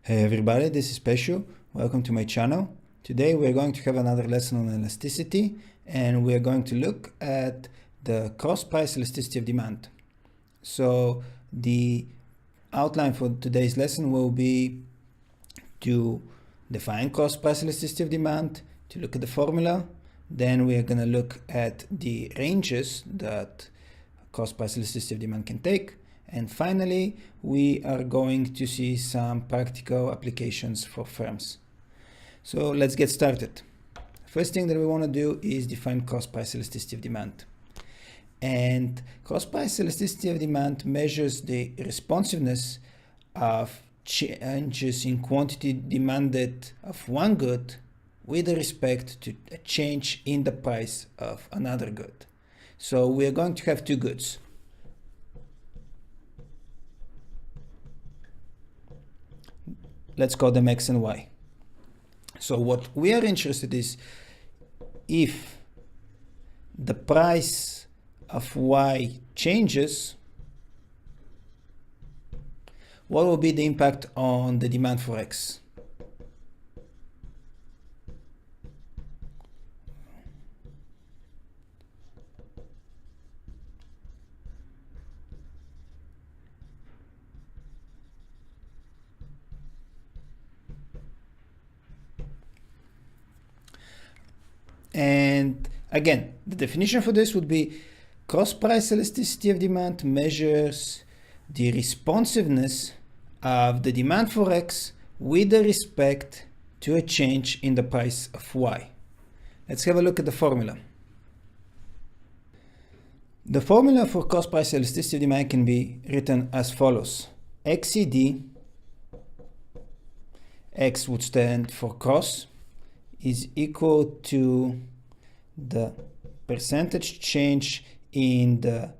Hey everybody, this is Peschu. Welcome to my channel. Today we're going to have another lesson on elasticity, and we're going to look at the cross-price elasticity of demand. So the outline for today's lesson will be to define cross-price elasticity of demand, to look at the formula, then we are going to look at the ranges that cross-price elasticity of demand can take, and finally, we are going to see some practical applications for firms. So let's get started. First thing that we want to do is define cross-price elasticity of demand. And cross-price elasticity of demand measures the responsiveness of changes in quantity demanded of one good with respect to a change in the price of another good. So we are going to have two goods. Let's call them X and Y. So what we are interested in is if the price of Y changes, what will be the impact on the demand for X? And again, the definition for this would be cross-price elasticity of demand measures the responsiveness of the demand for X with respect to a change in the price of Y. Let's have a look at the formula. The formula for cross-price elasticity of demand can be written as follows. XED, X would stand for cross, is equal to the percentage change in the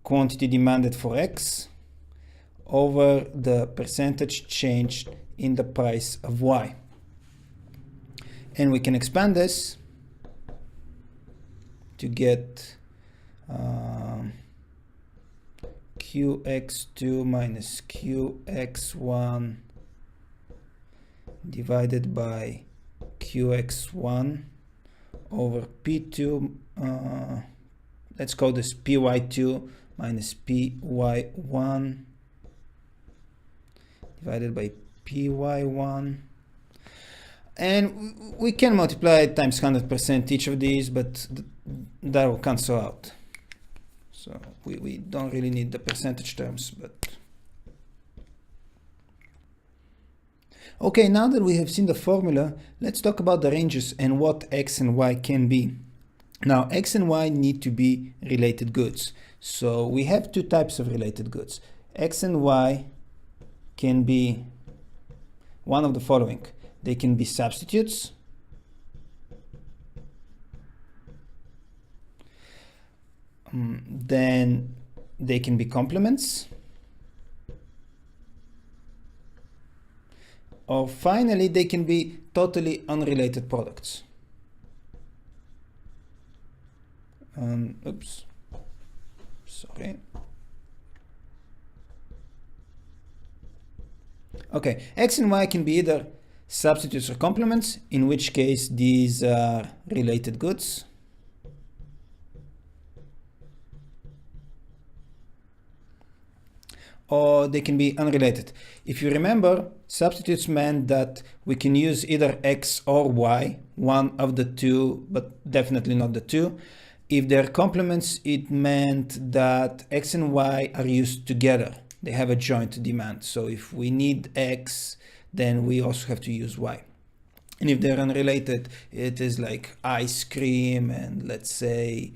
quantity demanded for X over the percentage change in the price of Y. And we can expand this to get QX2 minus QX1 divided by QX1 over P2, let's call this PY2 minus PY1 divided by PY1, and we can multiply times 100% each of these, but that will cancel out. So we don't really need the percentage terms, but okay, now that we have seen the formula, let's talk about the ranges and what X and Y can be. Now, X and Y need to be related goods. So we have two types of related goods. X and Y can be one of the following. They can be substitutes, then they can be complements, or finally, they can be totally unrelated products. Oops, sorry. Okay, X and Y can be either substitutes or complements, in which case these are related goods. Or they can be unrelated. If you remember, substitutes meant that we can use either X or Y, one of the two, but definitely not the two. If they're complements, it meant that X and Y are used together. They have a joint demand. So if we need X, then we also have to use Y. And if they're unrelated, it is like ice cream and, let's say,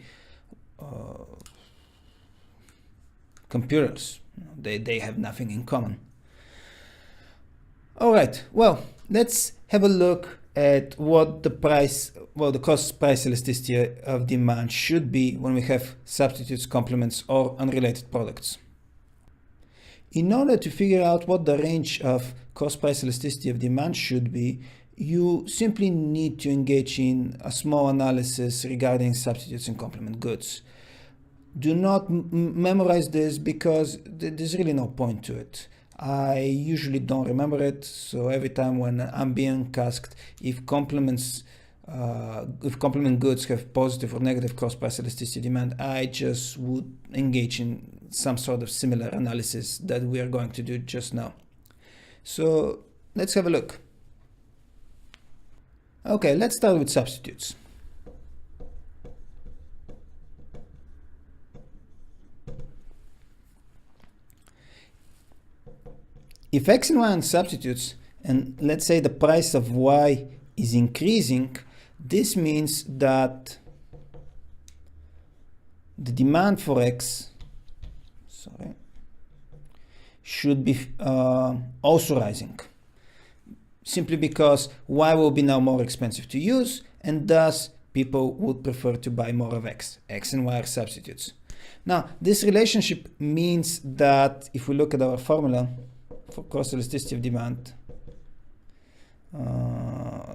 computers. They have nothing in common. All right, well, let's have a look at what the cost-price elasticity of demand should be when we have substitutes, complements, or unrelated products. In order to figure out what the range of cost-price elasticity of demand should be, you simply need to engage in a small analysis regarding substitutes and complement goods. Do not memorize this because there's really no point to it. I usually don't remember it, so every time when I'm being asked if complement goods have positive or negative cross price elasticity of demand, I just would engage in some sort of similar analysis that we are going to do just now. So let's have a look. Okay, let's start with substitutes. If x and y are substitutes, and let's say the price of y is increasing, this means that the demand for x, should be also rising, simply because y will be now more expensive to use, and thus people would prefer to buy more of x. X and y are substitutes. Now, this relationship means that if we look at our formula for cross elasticity of demand,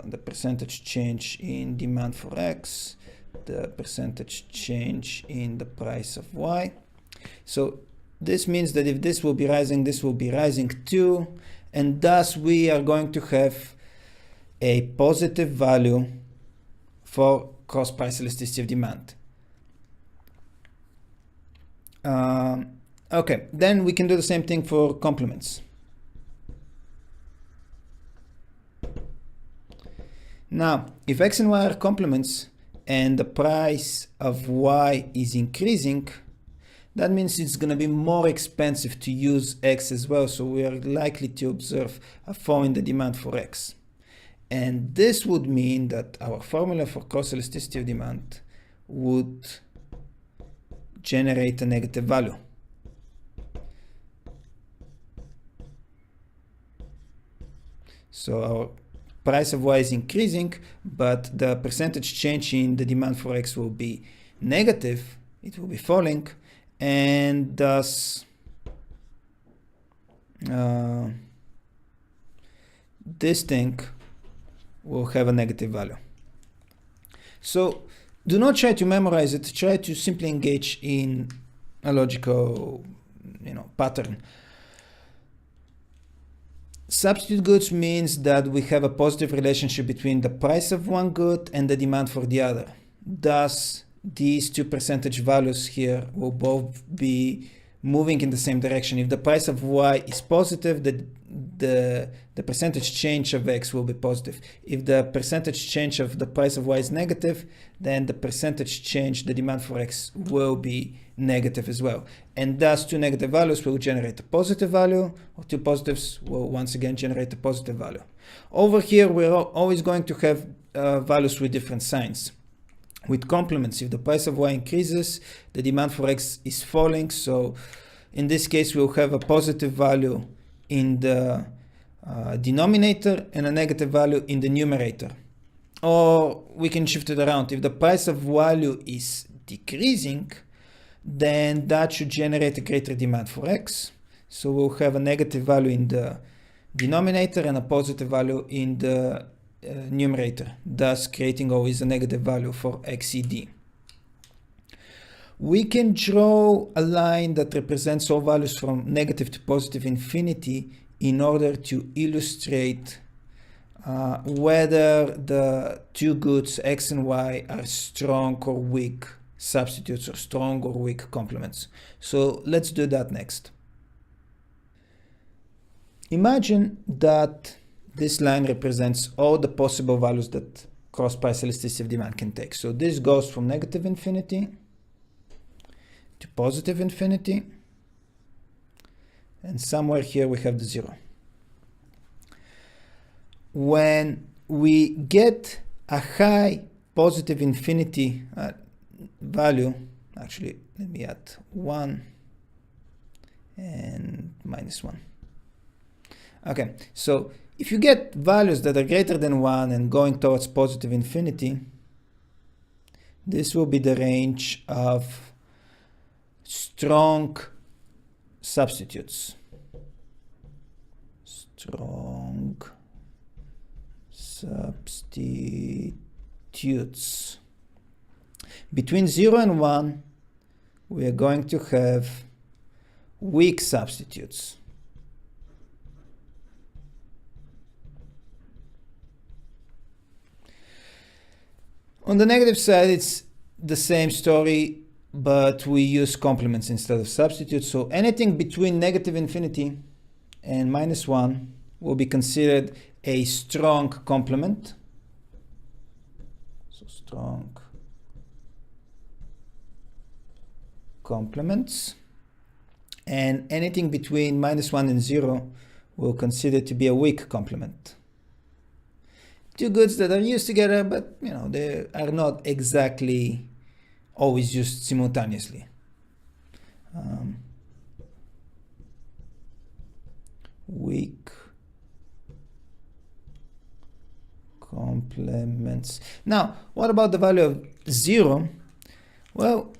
the percentage change in demand for x, the percentage change in the price of y. So this means that if this will be rising, this will be rising too, and thus we are going to have a positive value for cross price elasticity of demand. Okay, then we can do the same thing for complements. Now, if x and y are complements and the price of y is increasing, that means it's going to be more expensive to use x as well, so we are likely to observe a fall in the demand for x. And this would mean that our formula for cross elasticity of demand would generate a negative value. So our price of y is increasing, but the percentage change in the demand for x will be negative, it will be falling, and thus this thing will have a negative value. So do not try to memorize it, try to simply engage in a logical pattern. Substitute goods means that we have a positive relationship between the price of one good and the demand for the other. Thus, these two percentage values here will both be moving in the same direction. If the price of y is positive, the percentage change of x will be positive. If the percentage change of the price of y is negative, then the percentage change, the demand for x, will be negative as well. And thus two negative values will generate a positive value, or two positives will once again generate a positive value. Over here, we're always going to have values with different signs. With complements, if the price of y increases, the demand for x is falling. So in this case, we'll have a positive value in the denominator and a negative value in the numerator. Or we can shift it around. If the price of value is decreasing, then that should generate a greater demand for x. So we'll have a negative value in the denominator and a positive value in the numerator, thus creating always a negative value for XED. We can draw a line that represents all values from negative to positive infinity in order to illustrate whether the two goods x and y are strong or weak substitutes or strong or weak complements. So let's do that next. Imagine that this line represents all the possible values that cross price elasticity of demand can take. So this goes from negative infinity to positive infinity, and somewhere here we have the zero. When we get a high positive infinity value, actually let me add 1 and minus 1. Okay, so if you get values that are greater than 1 and going towards positive infinity, this will be the range of strong substitutes. Strong substitutes. Between 0 and 1, we are going to have weak substitutes. On the negative side, it's the same story, but we use complements instead of substitutes. So anything between negative infinity and -1 will be considered a strong complement. So strong complements. And anything between -1 and 0 we'll consider to be a weak complement. Two goods that are used together, but they are not exactly always used simultaneously. Weak complements. Now, what about the value of 0? Well,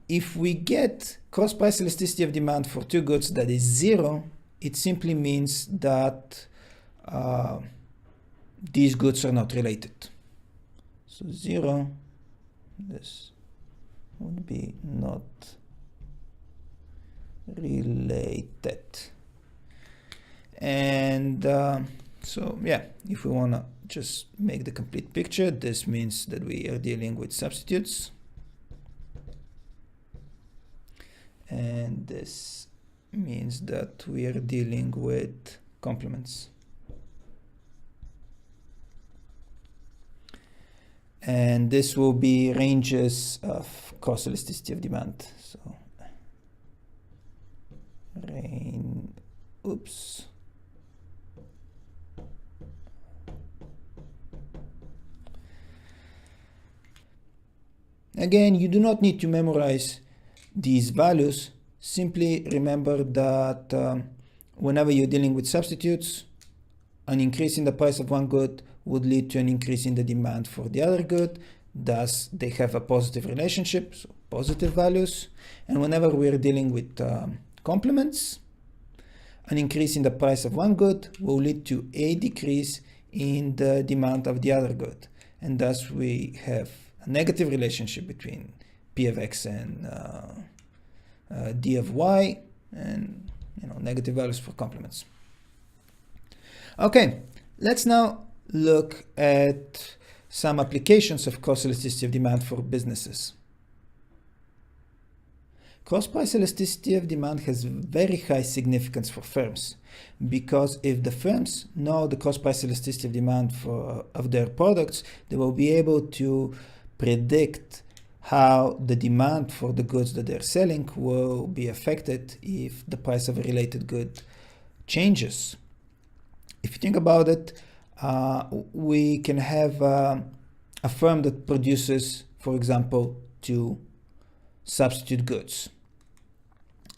if we get cross price elasticity of demand for two goods that is 0, it simply means that these goods are not related. So 0, this would be not related. And so yeah, if we want to just make the complete picture, this means that we are dealing with substitutes. And this means that we are dealing with complements. And this will be ranges of cross elasticity of demand. So Again, you do not need to memorize these values. Simply remember that whenever you're dealing with substitutes, an increase in the price of one good would lead to an increase in the demand for the other good. Thus, they have a positive relationship, so positive values. And whenever we're dealing with complements, an increase in the price of one good will lead to a decrease in the demand of the other good. And thus, we have a negative relationship between P of X and D of Y, and negative values for complements. Okay, let's now look at some applications of cross elasticity of demand for businesses. Cross price elasticity of demand has very high significance for firms, because if the firms know the cross price elasticity of demand of their products, they will be able to predict how the demand for the goods that they're selling will be affected if the price of a related good changes. If you think about it, we can have a firm that produces, for example, 2 substitute goods.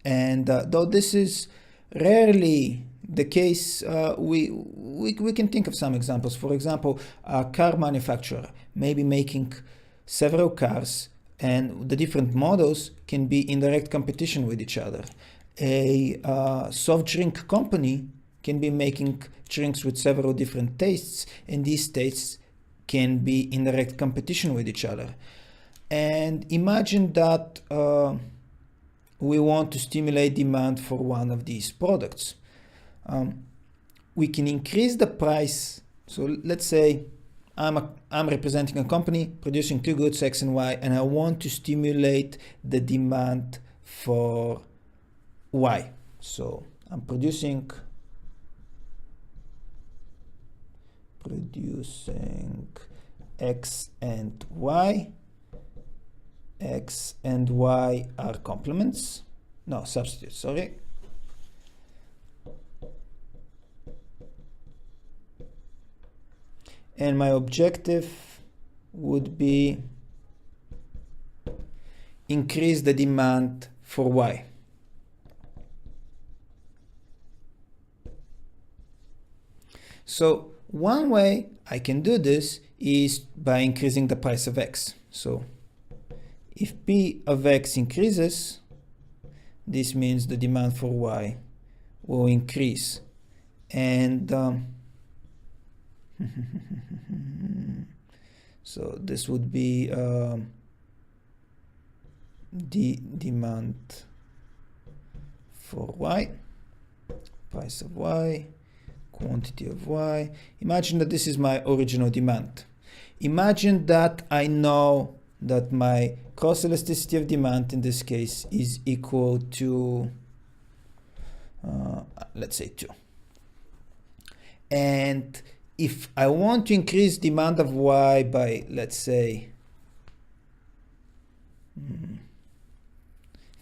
And though this is rarely the case, we can think of some examples. For example, a car manufacturer may be making several cars, and the different models can be in direct competition with each other. A soft drink company can be making drinks with several different tastes, and these tastes can be in direct competition with each other. And imagine that we want to stimulate demand for one of these products. We can increase the price. So let's say I'm representing a company producing 2 goods, X and Y, and I want to stimulate the demand for Y. So I'm producing X and Y. X and Y are complements. No, substitutes, sorry. And my objective would be increase the demand for Y. So one way I can do this is by increasing the price of X. So if P of X increases, this means the demand for Y will increase. And so this would be the demand for Y, price of Y, quantity of Y. Imagine that this is my original demand. imagine that I know that my cross elasticity of demand in this case is equal to, let's say 2. And if I want to increase demand of Y by, let's say,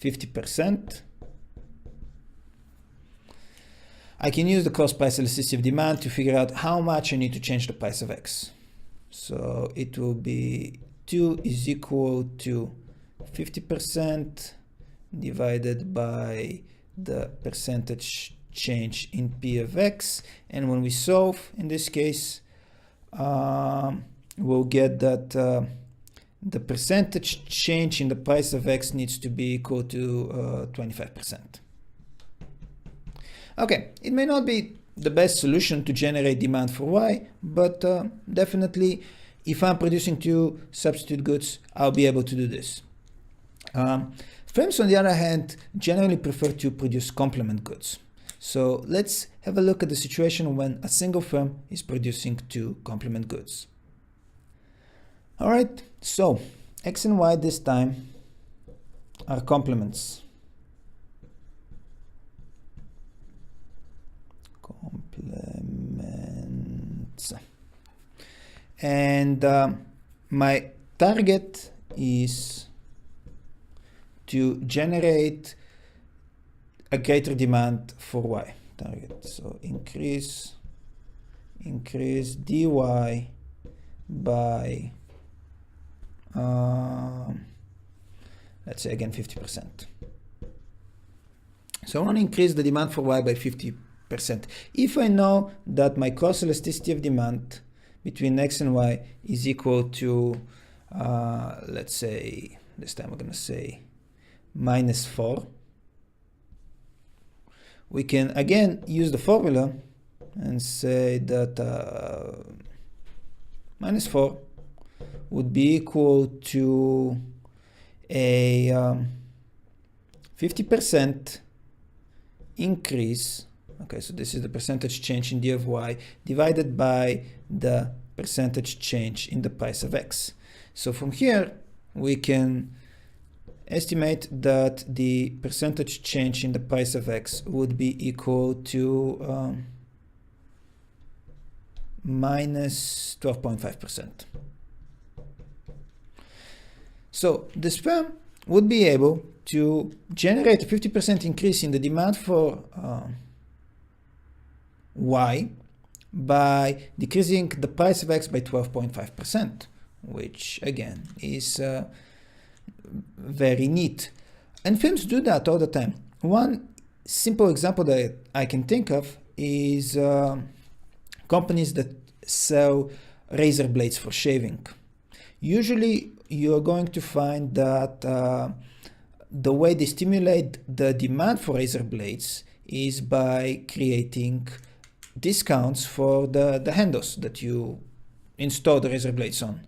50%, I can use the cross price elasticity of demand to figure out how much I need to change the price of X. So it will be 2 is equal to 50% divided by the percentage change in P of X. And when we solve, in this case, we'll get that the percentage change in the price of X needs to be equal to 25%. Okay, it may not be the best solution to generate demand for Y, but definitely if I'm producing 2 substitute goods, I'll be able to do this. Firms, on the other hand, generally prefer to produce complement goods. So let's have a look at the situation when a single firm is producing 2 complement goods. All right, so X and Y this time are complements. And my target is to generate a greater demand for Y. Target, so increase dy by let's say again 50%. So I want to increase the demand for Y by 50%. If I know that my cross elasticity of demand between X and Y is equal to, let's say, this time we're going to say -4, we can again use the formula and say that -4 would be equal to a 50% increase. Okay, so this is the percentage change in d of Y divided by the percentage change in the price of X. So from here, we can estimate that the percentage change in the price of X would be equal to minus 12.5%. So this firm would be able to generate a 50% increase in the demand for Y by decreasing the price of X by 12.5%, which again is very neat. And firms do that all the time. One simple example that I can think of is companies that sell razor blades for shaving. Usually you're going to find that the way they stimulate the demand for razor blades is by creating discounts for the handles that you install the razor blades on.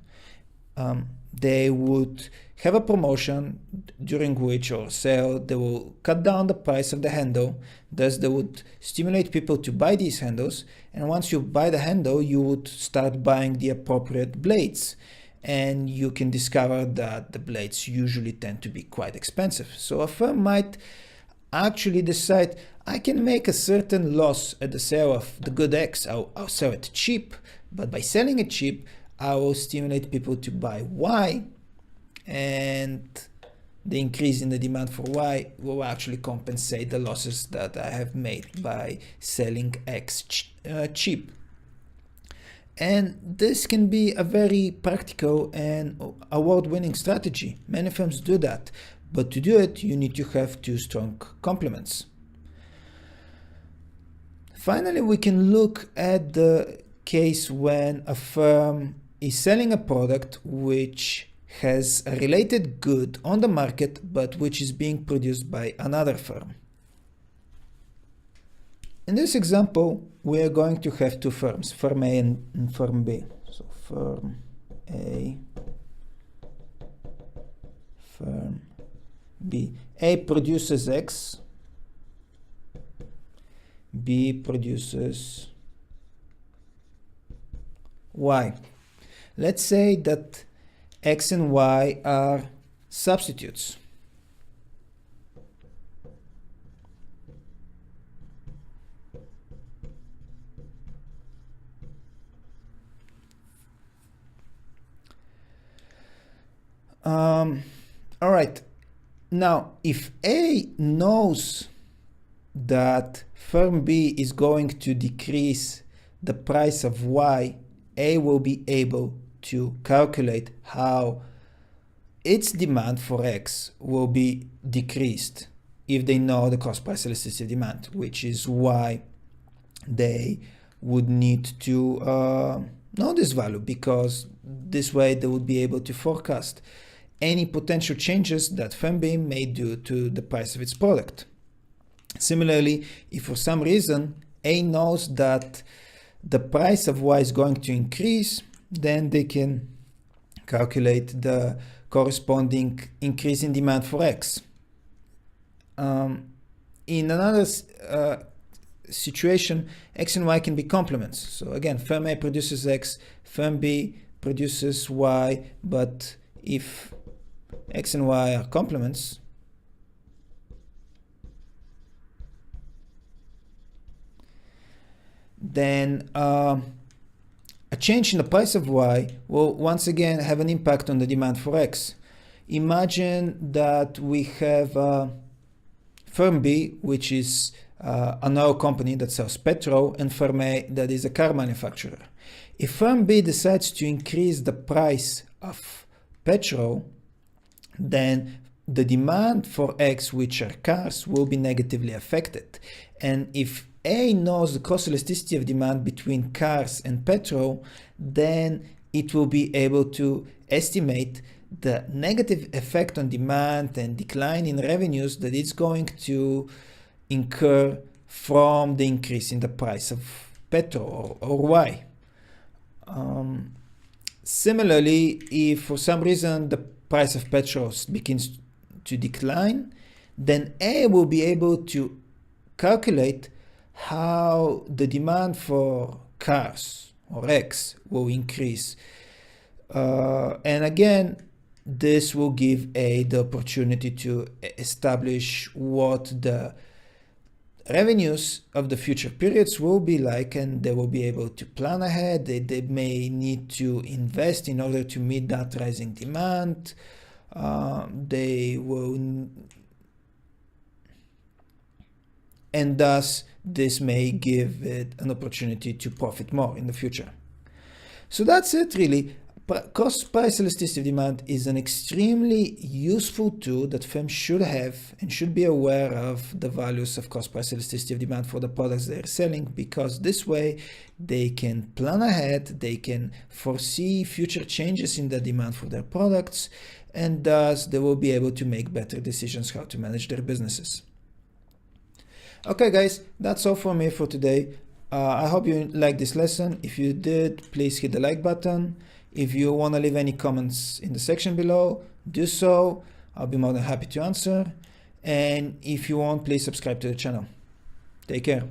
They would have a promotion during which, or sale, they will cut down the price of the handle. Thus, they would stimulate people to buy these handles. And once you buy the handle, you would start buying the appropriate blades. And you can discover that the blades usually tend to be quite expensive. So a firm might actually decide, I can make a certain loss at the sale of the good X. I'll sell it cheap, but by selling it cheap, I will stimulate people to buy Y, and the increase in the demand for Y will actually compensate the losses that I have made by selling X cheap. And this can be a very practical and award-winning strategy. Many firms do that, but to do it, you need to have two strong complements. Finally, we can look at the case when a firm is selling a product which has a related good on the market, but which is being produced by another firm. In this example, we are going to have two firms, firm A and firm B. So firm A, firm B. A produces X, B produces Y. Let's say that X and Y are substitutes. All right. Now, if A knows that firm B is going to decrease the price of Y, A will be able to calculate how its demand for X will be decreased if they know the cost price elasticity of demand, which is why they would need to know this value, because this way they would be able to forecast any potential changes that firm B may do to the price of its product. Similarly, if for some reason A knows that the price of Y is going to increase, then they can calculate the corresponding increase in demand for X. In another situation, X and Y can be complements. So again, firm A produces X, firm B produces Y, but if X and Y are complements, then a change in the price of Y will once again have an impact on the demand for X. Imagine that we have firm B, which is an oil company that sells petrol, and firm A, that is a car manufacturer. If firm B decides to increase the price of petrol, then the demand for X, which are cars, will be negatively affected. And if A knows the cost elasticity of demand between cars and petrol, then it will be able to estimate the negative effect on demand and decline in revenues that it's going to incur from the increase in the price of petrol or Y. Similarly, if for some reason the price of petrol begins to decline, then A will be able to calculate how the demand for cars or X will increase. And again, this will give A the opportunity to establish what the revenues of the future periods will be like, and they will be able to plan ahead. They may need to invest in order to meet that rising demand. They will, and thus this may give it an opportunity to profit more in the future. So that's it really. Cost price elasticity of demand is an extremely useful tool that firms should have and should be aware of the values of cost price elasticity of demand for the products they're selling, because this way they can plan ahead, they can foresee future changes in the demand for their products, and thus they will be able to make better decisions how to manage their businesses. Okay guys, that's all for me for today. I hope you liked this lesson. If you did, please hit the like button. If you want to leave any comments in the section below, do so. I'll be more than happy to answer. And if you want, please subscribe to the channel. Take care.